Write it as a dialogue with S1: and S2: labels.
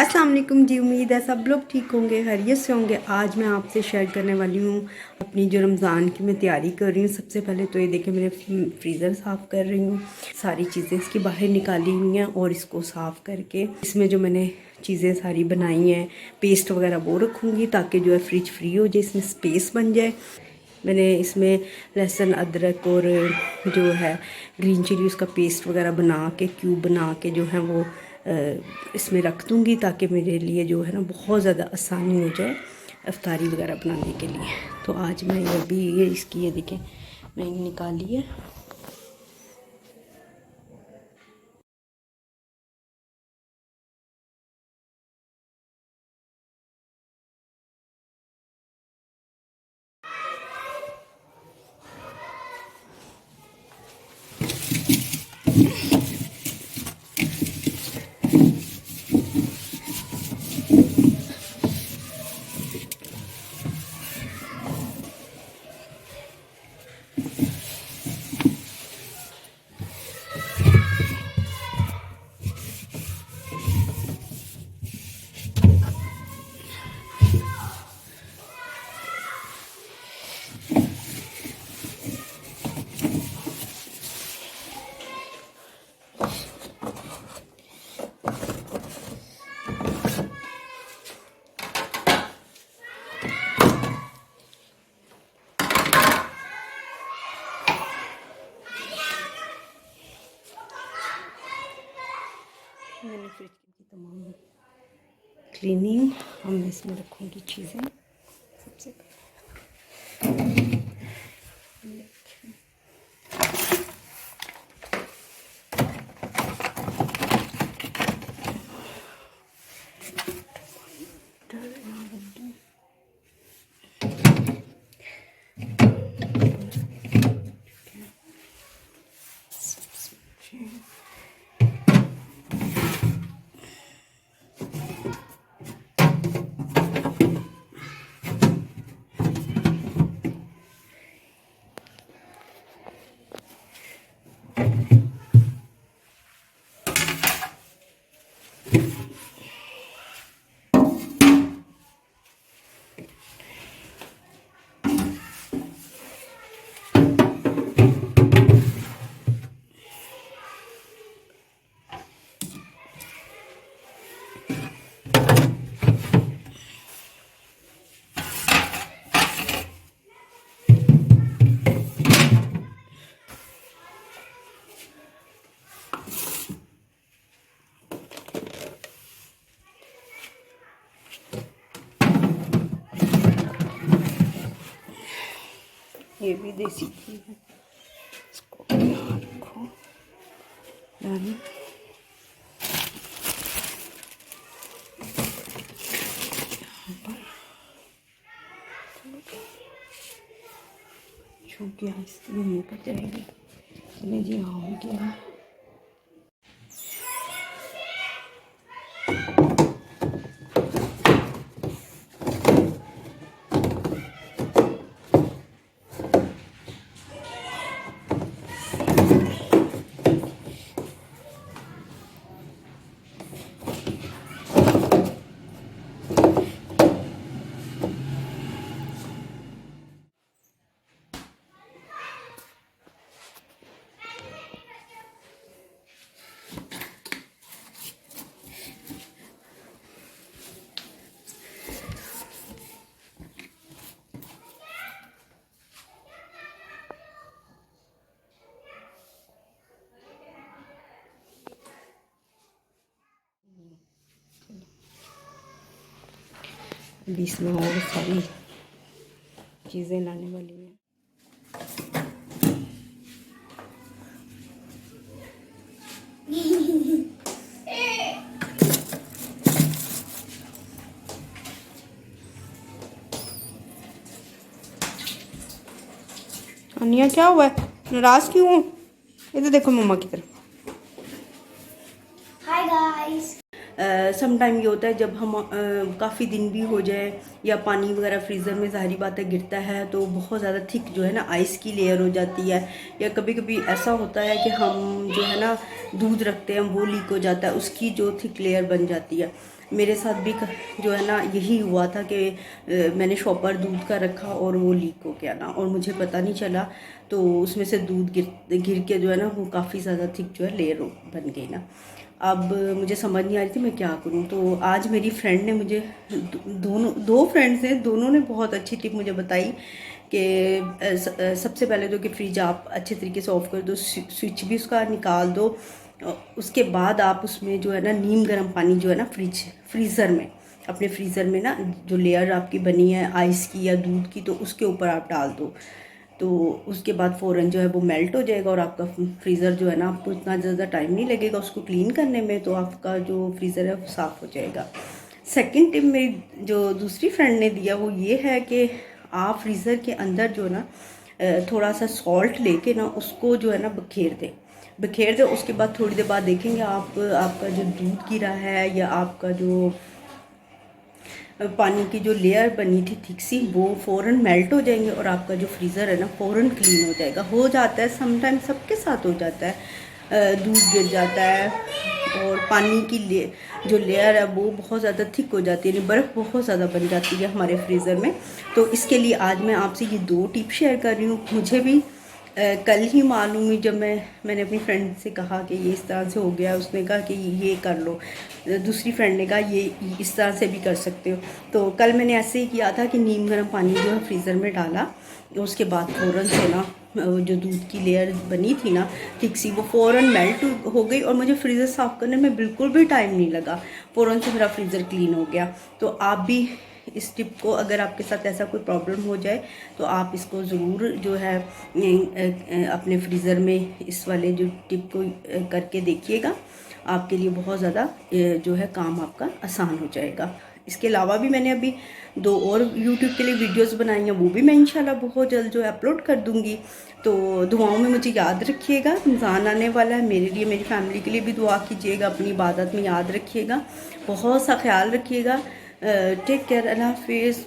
S1: अस्सलाम वालेकुम जी। उम्मीद है सब लोग ठीक होंगे, खैरियत से होंगे। आज मैं आपसे शेयर करने वाली हूँ अपनी जो रमज़ान की मैं तैयारी कर रही हूँ। सबसे पहले तो ये देखें, मेरे फ्रीज़र साफ़ कर रही हूँ। सारी चीज़ें इसकी बाहर निकाली हुई हैं और इसको साफ़ करके इसमें जो मैंने चीज़ें सारी बनाई हैं, पेस्ट वगैरह वो रखूँगी ताकि जो है फ्रिज फ्री हो जाए, इसमें स्पेस बन जाए। मैंने इसमें लहसुन, अदरक और जो है ग्रीन चिली उसका पेस्ट वगैरह बना के, क्यूब बना के जो है वो इसमें रख दूँगी ताकि मेरे लिए जो है ना बहुत ज़्यादा आसानी हो जाए इफ्तारी वगैरह बनाने के लिए। तो आज मैं ये भी ये इसकी ये देखें मैंने निकाली है। मैंने फ्रिज की तमाम क्लीनिंग हम इसमें रखूँगी चीज़ें। सबसे ये भी देसी घी है, इसको यहाँ रखो। डन। चूँकि इसलिए मुँह पर जाएगी। चलिए जी, हाँ हो गया। अभी इसमें और सारी चीज़ें लाने वाली हैं। अनिया क्या हुआ है, नाराज़ क्यों हो? इधर देखो मम्मा की तरफ।
S2: Hi guys.
S1: सम टाइम ये होता है जब हम काफ़ी दिन भी हो जाए या पानी वगैरह फ्रीज़र में ज़ाहिरी बात है गिरता है तो बहुत ज़्यादा थिक जो है ना आइस की लेयर हो जाती है। या कभी कभी ऐसा होता है कि हम जो है ना दूध रखते हैं वो लीक हो जाता है, उसकी जो थिक लेयर बन जाती है। मेरे साथ भी जो है ना यही हुआ था कि मैंने शॉपर दूध का रखा और वो लीक हो गया ना, और मुझे पता नहीं चला, तो उसमें से दूध गिर गिर के जो है ना वो काफ़ी ज़्यादा थिक जो है लेयर बन गई ना। अब मुझे समझ नहीं आ रही थी मैं क्या करूं। तो आज मेरी फ्रेंड ने मुझे, दोनों दो फ्रेंड्स हैं, दोनों ने बहुत अच्छी टिप मुझे बताई कि सबसे पहले तो कि फ्रिज आप अच्छे तरीके से ऑफ़ कर दो, स्विच भी उसका निकाल दो। उसके बाद आप उसमें जो है ना नीम गर्म पानी जो है ना फ्रीज़र में, अपने फ्रीज़र में ना जो लेयर आपकी बनी है आइस की या दूध की, तो उसके ऊपर आप डाल दो। तो उसके बाद फ़ौरन जो है वो मेल्ट हो जाएगा और आपका फ्रीज़र जो है ना, आपको इतना ज़्यादा टाइम नहीं लगेगा उसको क्लीन करने में, तो आपका जो फ्रीज़र है वो साफ़ हो जाएगा। सेकंड टिप मेरी जो दूसरी फ्रेंड ने दिया वो ये है कि आप फ्रीज़र के अंदर जो ना थोड़ा सा सॉल्ट लेके ना उसको जो है ना बखेर दें। उसके बाद थोड़ी देर बाद देखेंगे आप, आपका जो दूध गिरा है या आपका जो पानी की जो लेयर बनी थी थिक सी, वो फ़ौरन मेल्ट हो जाएंगे और आपका जो फ्रीज़र है ना फ़ौरन क्लीन हो जाएगा। हो जाता है समटाइम, सबके साथ हो जाता है, दूध गिर जाता है और पानी की जो लेयर है वो बहुत ज़्यादा थिक हो जाती है, यानी बर्फ़ बहुत ज़्यादा बन जाती है हमारे फ्रीज़र में। तो इसके लिए आज मैं आपसे ये 2 टिप शेयर कर रही हूँ। मुझे भी कल ही मालूम हुई जब मैंने अपनी फ्रेंड से कहा कि ये इस तरह से हो गया, उसने कहा कि ये कर लो, दूसरी फ्रेंड ने कहा ये इस तरह से भी कर सकते हो। तो कल मैंने ऐसे ही किया था कि नीम गर्म पानी जो है फ्रीज़र में डाला, उसके बाद फ़ौरन से ना जो दूध की लेयर बनी थी ना थिक सी, वो फ़ौरन मेल्ट हो गई और मुझे फ्रीज़र साफ़ करने में बिल्कुल भी टाइम नहीं लगा, फ़ौरन से मेरा फ्रीज़र क्लीन हो गया। तो आप भी इस टिप को, अगर आपके साथ ऐसा कोई प्रॉब्लम हो जाए तो आप इसको ज़रूर जो है अपने फ्रीज़र में इस वाले जो टिप को करके देखिएगा। आपके लिए बहुत ज़्यादा जो है काम आपका आसान हो जाएगा। इसके अलावा भी मैंने अभी 2 और यूट्यूब के लिए वीडियोस बनाई हैं, वो भी मैं इंशाल्लाह बहुत जल्द जो है अपलोड कर दूँगी। तो दुआओं में मुझे याद रखिएगा, रमज़ान आने वाला है, मेरे लिए, मेरी फैमिली के लिए भी दुआ कीजिएगा, अपनी इबादत में याद रखिएगा, बहुत सा ख्याल रखिएगा। टेक केयर, अल्लाह हाफिज़।